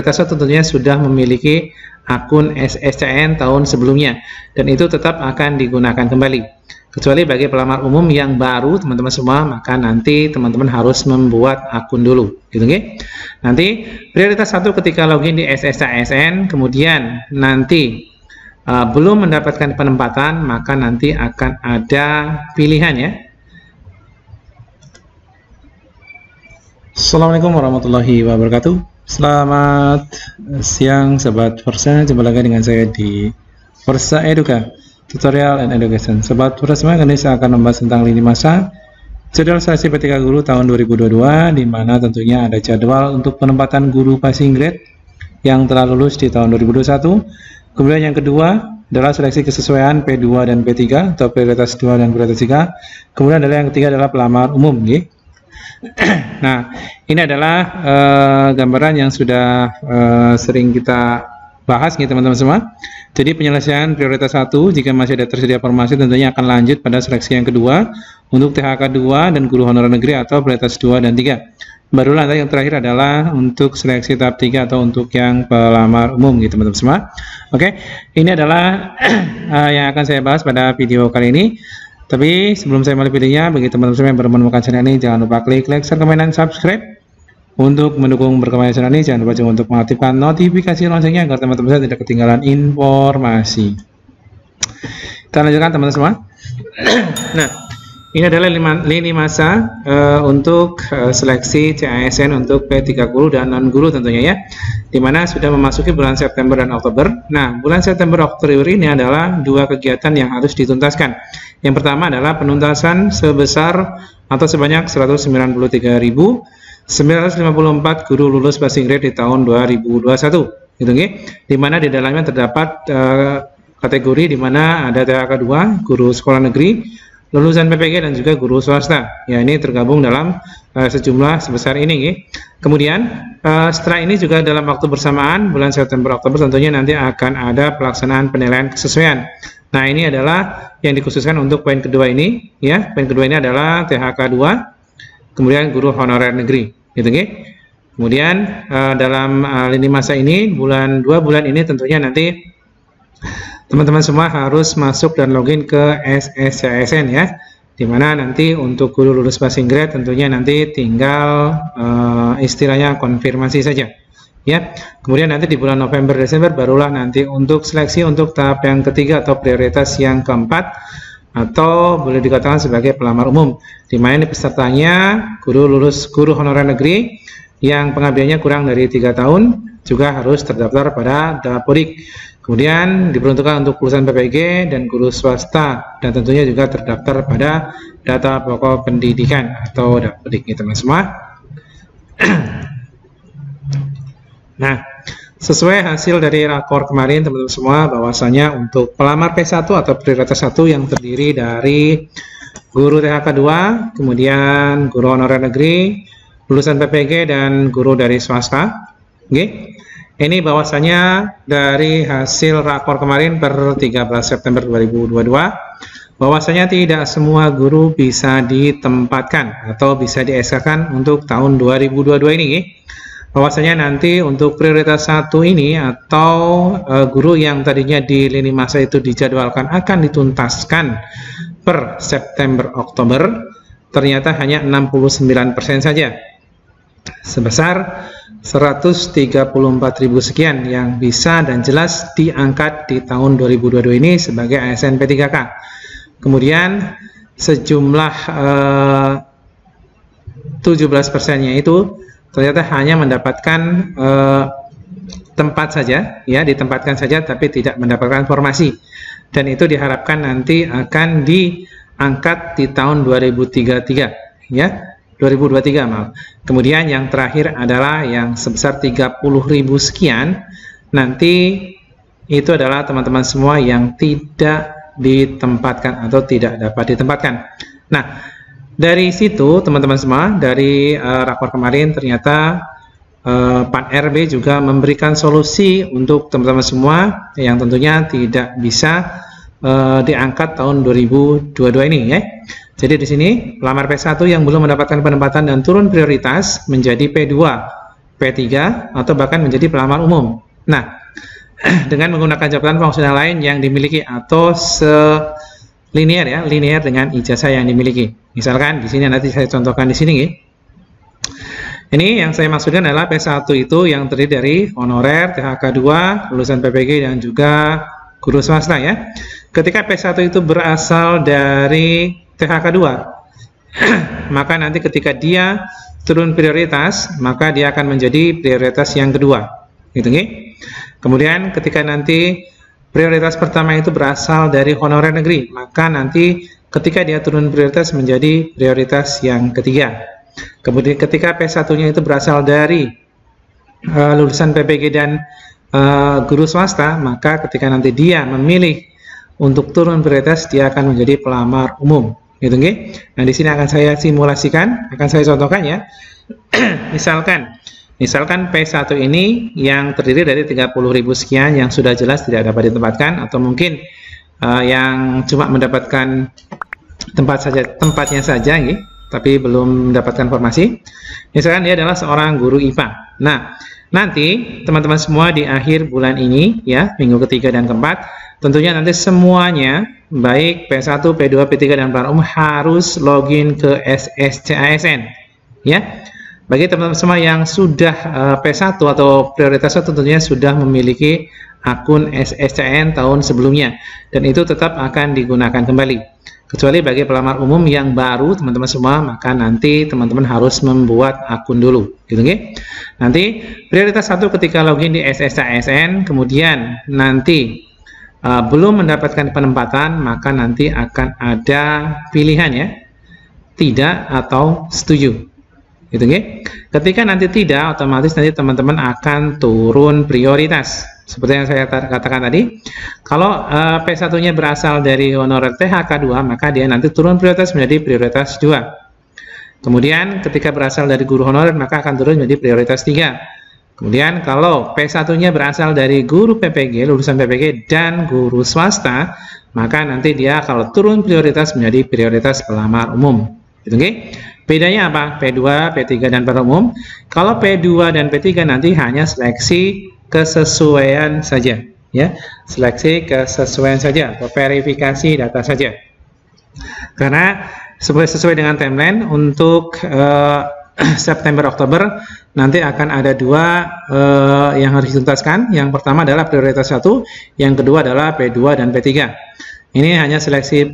prioritas 1 tentunya sudah memiliki akun SSCN tahun sebelumnya, dan itu tetap akan digunakan kembali. Kecuali bagi pelamar umum yang baru teman-teman semua, maka nanti teman-teman harus membuat akun dulu, gitu nggih. Nanti prioritas 1 ketika login di SSCN, kemudian nanti belum mendapatkan penempatan, maka nanti akan ada pilihan ya. Assalamualaikum warahmatullahi wabarakatuh. Selamat siang Sobat Forsa, jumpa lagi dengan saya di Forsa Educa Tutorial and Education. Sobat Forsa, kali ini saya akan membahas tentang lini masa jadwal seleksi P3 Guru tahun 2022, di mana tentunya ada jadwal untuk penempatan guru passing grade yang telah lulus di tahun 2021. Kemudian yang kedua adalah seleksi kesesuaian P2 dan P3 atau prioritas 2 dan prioritas 3. Kemudian adalah yang ketiga adalah pelamar umum, gitu. Nah, ini adalah gambaran yang sudah sering kita bahas nih teman-teman semua. Jadi penyelesaian prioritas 1, jika masih ada tersedia formasi, tentunya akan lanjut pada seleksi yang kedua untuk THK 2 dan guru honorer negeri atau prioritas 2 dan 3. Barulah nanti yang terakhir adalah untuk seleksi tahap 3 atau untuk yang pelamar umum gitu teman-teman semua. Oke, ini adalah yang akan saya bahas pada video kali ini. Tapi sebelum saya mulai videonya, bagi teman-teman semua yang baru menemukan channel ini, jangan lupa klik like, share, komen, dan subscribe. Untuk mendukung berkembangnya channel ini, jangan lupa juga untuk mengaktifkan notifikasi loncengnya agar teman-teman saya tidak ketinggalan informasi. Kita lanjutkan teman-teman semua. Nah, ini adalah lini masa untuk seleksi CASN untuk P3 guru dan non guru tentunya ya, dimana sudah memasuki bulan September dan Oktober. Nah, bulan September Oktober ini adalah dua kegiatan yang harus dituntaskan. Yang pertama adalah penuntasan sebesar atau sebanyak 193.954 guru lulus passing grade di tahun 2021, gitu nggih. Di mana di dalamnya terdapat kategori di mana ada THK 2, guru sekolah negeri, lulusan PPG, dan juga guru swasta. Ya, ini tergabung dalam sejumlah sebesar ini, nggih. Kemudian setelah ini juga dalam waktu bersamaan bulan September Oktober tentunya nanti akan ada pelaksanaan penilaian kesesuaian. Nah, ini adalah yang dikhususkan untuk poin kedua ini ya. Poin kedua ini adalah THK 2, kemudian guru honorer negeri, gitu nggih. Kemudian dalam lini masa ini bulan 2 bulan ini tentunya nanti teman-teman semua harus masuk dan login ke SSCN ya, dimana nanti untuk guru lulus passing grade tentunya nanti tinggal istilahnya konfirmasi saja ya. Kemudian nanti di bulan November Desember barulah nanti untuk seleksi untuk tahap yang ketiga atau prioritas yang keempat, atau boleh dikatakan sebagai pelamar umum, di mana pesertanya guru lulus guru honorer negeri yang pengabdiannya kurang dari 3 tahun juga harus terdaftar pada Dapodik. Kemudian diperuntukkan untuk lulusan PPG dan guru swasta, dan tentunya juga terdaftar pada data pokok pendidikan atau Dapodik, teman-teman semua. Nah, sesuai hasil dari rakor kemarin teman-teman semua, bahwasanya untuk pelamar P1 atau prioritas 1 yang terdiri dari guru THK 2, kemudian guru honorer negeri, lulusan PPG, dan guru dari swasta. Oke. Ini bahwasanya dari hasil rakor kemarin per 13 September 2022, bahwasanya tidak semua guru bisa ditempatkan atau bisa di-SK-kan untuk tahun 2022 ini. Bahwasanya nanti untuk prioritas 1 ini atau guru yang tadinya di lini masa itu dijadwalkan akan dituntaskan per September Oktober, ternyata hanya 69% saja, sebesar 134.000 sekian yang bisa dan jelas diangkat di tahun 2022 ini sebagai ASN P3K. Kemudian sejumlah 17%-nya itu ternyata hanya mendapatkan tempat saja ya, ditempatkan saja tapi tidak mendapatkan formasi, dan itu diharapkan nanti akan diangkat di tahun 2023 ya, 2023 maaf. Kemudian yang terakhir adalah yang sebesar 30.000 sekian, nanti itu adalah teman-teman semua yang tidak ditempatkan atau tidak dapat ditempatkan. Nah, dari situ teman-teman semua, dari rakor kemarin ternyata Pan RB juga memberikan solusi untuk teman-teman semua yang tentunya tidak bisa diangkat tahun 2022 ini ya. Jadi di sini pelamar P1 yang belum mendapatkan penempatan dan turun prioritas menjadi P2, P3 atau bahkan menjadi pelamar umum. Nah, dengan menggunakan jabatan fungsional lain yang dimiliki atau selinier ya, linear dengan ijazah yang dimiliki. Misalkan di sini nanti saya contohkan di sini. Ini yang saya maksudkan adalah P1 itu yang terdiri dari honorer, THK 2, lulusan PPG dan juga guru swasta ya. Ketika P1 itu berasal dari THK 2, maka nanti ketika dia turun prioritas, maka dia akan menjadi prioritas yang kedua. Gitu nih. Kemudian ketika nanti prioritas pertama itu berasal dari honorer negeri, maka nanti ketika dia turun prioritas menjadi prioritas yang ketiga. Kemudian ketika P1-nya itu berasal dari lulusan PPG dan guru swasta, maka ketika nanti dia memilih untuk turun prioritas, dia akan menjadi pelamar umum. Gitu nggih. Nah, di sini akan saya simulasikan, akan saya contohkan ya. Misalkan P1 ini yang terdiri dari 30.000 sekian yang sudah jelas tidak dapat ditempatkan, atau mungkin yang cuma mendapatkan tempatnya saja nggih, tapi belum mendapatkan formasi. Misalkan dia adalah seorang guru IPA. Nah, nanti teman-teman semua di akhir bulan ini ya, minggu ketiga dan keempat, tentunya nanti semuanya baik P1, P2, P3 dan pelamar umum harus login ke SSCASN ya. Bagi teman-teman semua yang sudah P1 atau prioritasnya tentunya sudah memiliki akun SSCASN tahun sebelumnya, dan itu tetap akan digunakan kembali. Kecuali bagi pelamar umum yang baru teman-teman semua, maka nanti teman-teman harus membuat akun dulu, gitu nggih. Nanti prioritas 1 ketika login di SSCASN, kemudian nanti belum mendapatkan penempatan, maka nanti akan ada pilihan ya, tidak atau setuju. Gitu nggih. Ketika nanti tidak, otomatis nanti teman-teman akan turun prioritas. Seperti yang saya katakan tadi, kalau P1-nya berasal dari honorer THK 2, maka dia nanti turun prioritas menjadi prioritas 2. Kemudian ketika berasal dari guru honorer, maka akan turun menjadi prioritas 3. Kemudian kalau P1-nya berasal dari guru PPG, lulusan PPG dan guru swasta, maka nanti dia kalau turun prioritas menjadi prioritas pelamar umum. Gitu nggih. Bedanya apa? P2, P3 dan pelamar umum. Kalau P2 dan P3 nanti hanya seleksi kesesuaian saja ya, seleksi kesesuaian saja atau verifikasi data saja, karena sesuai dengan timeline untuk September Oktober nanti akan ada dua yang harus dituntaskan. Yang pertama adalah prioritas 1, yang kedua adalah P2 dan P3. Ini hanya seleksi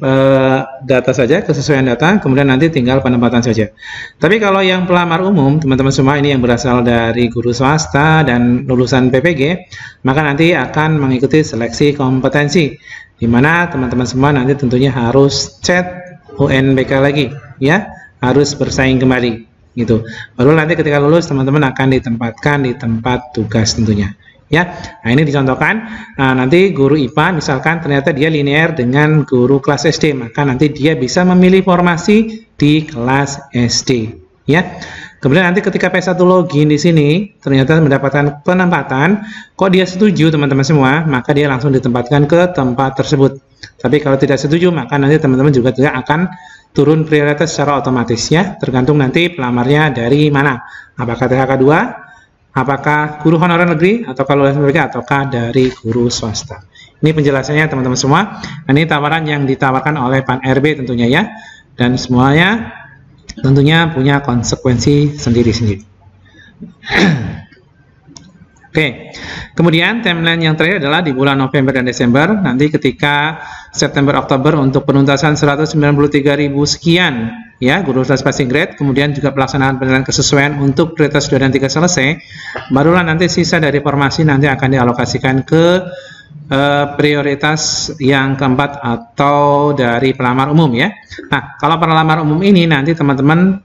data saja, kesesuaian data, kemudian nanti tinggal penempatan saja. Tapi kalau yang pelamar umum, teman-teman semua ini yang berasal dari guru swasta dan lulusan PPG, maka nanti akan mengikuti seleksi kompetensi, di mana teman-teman semua nanti tentunya harus chat UNBK lagi, ya, harus bersaing kembali, gitu. Baru nanti ketika lulus, teman-teman akan ditempatkan di tempat tugas tentunya. Ya, nah ini dicontohkan. Nah, nanti guru IPA misalkan ternyata dia linear dengan guru kelas SD, maka nanti dia bisa memilih formasi di kelas SD. Ya, kemudian nanti ketika P1 login di sini ternyata mendapatkan penempatan, kok dia setuju teman-teman semua, maka dia langsung ditempatkan ke tempat tersebut. Tapi kalau tidak setuju, maka nanti teman-teman juga tidak akan turun prioritas secara otomatis ya, tergantung nanti pelamarnya dari mana, apakah THK 2, apakah guru honorer negeri, ataukah lulusan PPG, ataukah dari guru swasta. Ini penjelasannya teman-teman semua. Ini tawaran yang ditawarkan oleh Pan RB tentunya ya. Dan semuanya tentunya punya konsekuensi sendiri-sendiri. Oke, kemudian timeline yang terakhir adalah di bulan November dan Desember. Nanti ketika September Oktober untuk penuntasan 193.000 sekian ya guru kelas passing grade, kemudian juga pelaksanaan penilaian kesesuaian untuk prioritas 2 dan 3 selesai, barulah nanti sisa dari formasi nanti akan dialokasikan ke prioritas yang keempat atau dari pelamar umum ya. Nah, kalau pelamar umum ini nanti teman-teman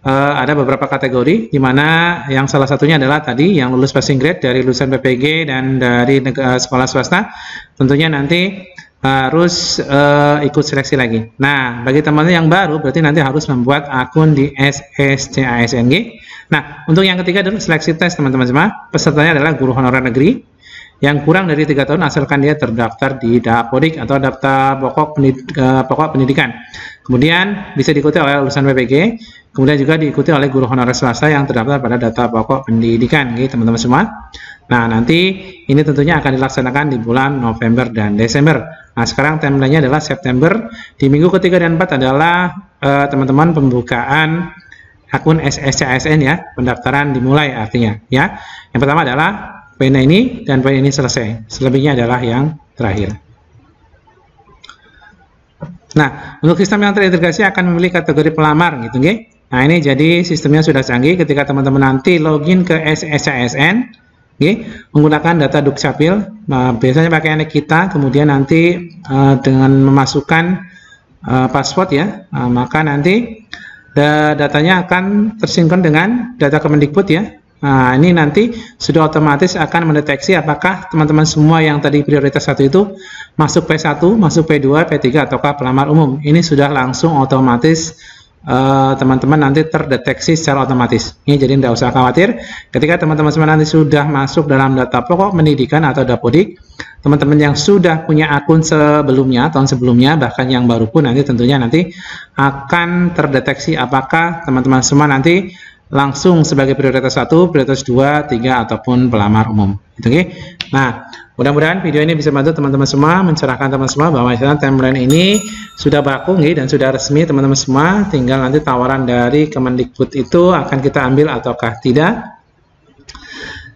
ada beberapa kategori, di mana yang salah satunya adalah tadi yang lulus passing grade dari lulusan PPG dan dari sekolah swasta, tentunya nanti harus ikut seleksi lagi. Nah, bagi teman-teman yang baru berarti nanti harus membuat akun di SSCASN. Nah, untuk yang ketiga adalah seleksi tes teman-teman semua. Pesertanya adalah guru honorer negeri yang kurang dari 3 tahun asalkan dia terdaftar di Dapodik atau daftar pokok pendidikan. Kemudian bisa diikuti oleh lulusan PPG, kemudian juga diikuti oleh guru honorer swasta yang terdaftar pada data pokok pendidikan, gitu teman-teman semua. Nah, nanti ini tentunya akan dilaksanakan di bulan November dan Desember. Nah, sekarang timeline-nya adalah September. Di minggu ketiga dan 4 adalah teman-teman pembukaan akun SSCASN ya, pendaftaran dimulai artinya ya. Yang pertama adalah poin ini dan poin ini selesai. Selebihnya adalah yang terakhir. Nah, untuk sistem yang terintegrasi akan memilih kategori pelamar gitu nggih. Nah, ini jadi sistemnya sudah canggih ketika teman-teman nanti login ke SSCASN menggunakan data Dukcapil. Nah, biasanya pakai anak kita, kemudian nanti dengan memasukkan password ya, maka nanti datanya akan tersinkron dengan data Kemendikbud ya. Nah, ini nanti sudah otomatis akan mendeteksi apakah teman-teman semua yang tadi prioritas 1 itu masuk P1, masuk P2, P3 ataukah pelamar umum. Ini sudah langsung otomatis teman-teman nanti terdeteksi secara otomatis. Ini jadi tidak usah khawatir. Ketika teman-teman semua nanti sudah masuk dalam data pokok pendidikan atau Dapodik, teman-teman yang sudah punya akun sebelumnya, tahun sebelumnya, bahkan yang baru pun nanti tentunya nanti akan terdeteksi apakah teman-teman semua nanti langsung sebagai prioritas 1, prioritas 2, 3, ataupun pelamar umum. Gitu, okay? Nah, mudah-mudahan video ini bisa bantu teman-teman semua, mencerahkan teman-teman semua bahwa timeline ini sudah baku dan sudah resmi teman-teman semua. Tinggal nanti tawaran dari Kemendikbud itu akan kita ambil ataukah tidak.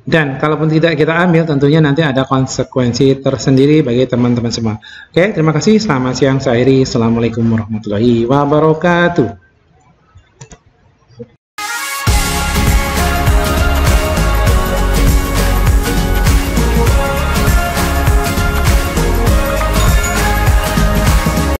Dan kalaupun tidak kita ambil, tentunya nanti ada konsekuensi tersendiri bagi teman-teman semua. Oke, terima kasih. Selamat siang, saya akhiri. Assalamualaikum warahmatullahi wabarakatuh.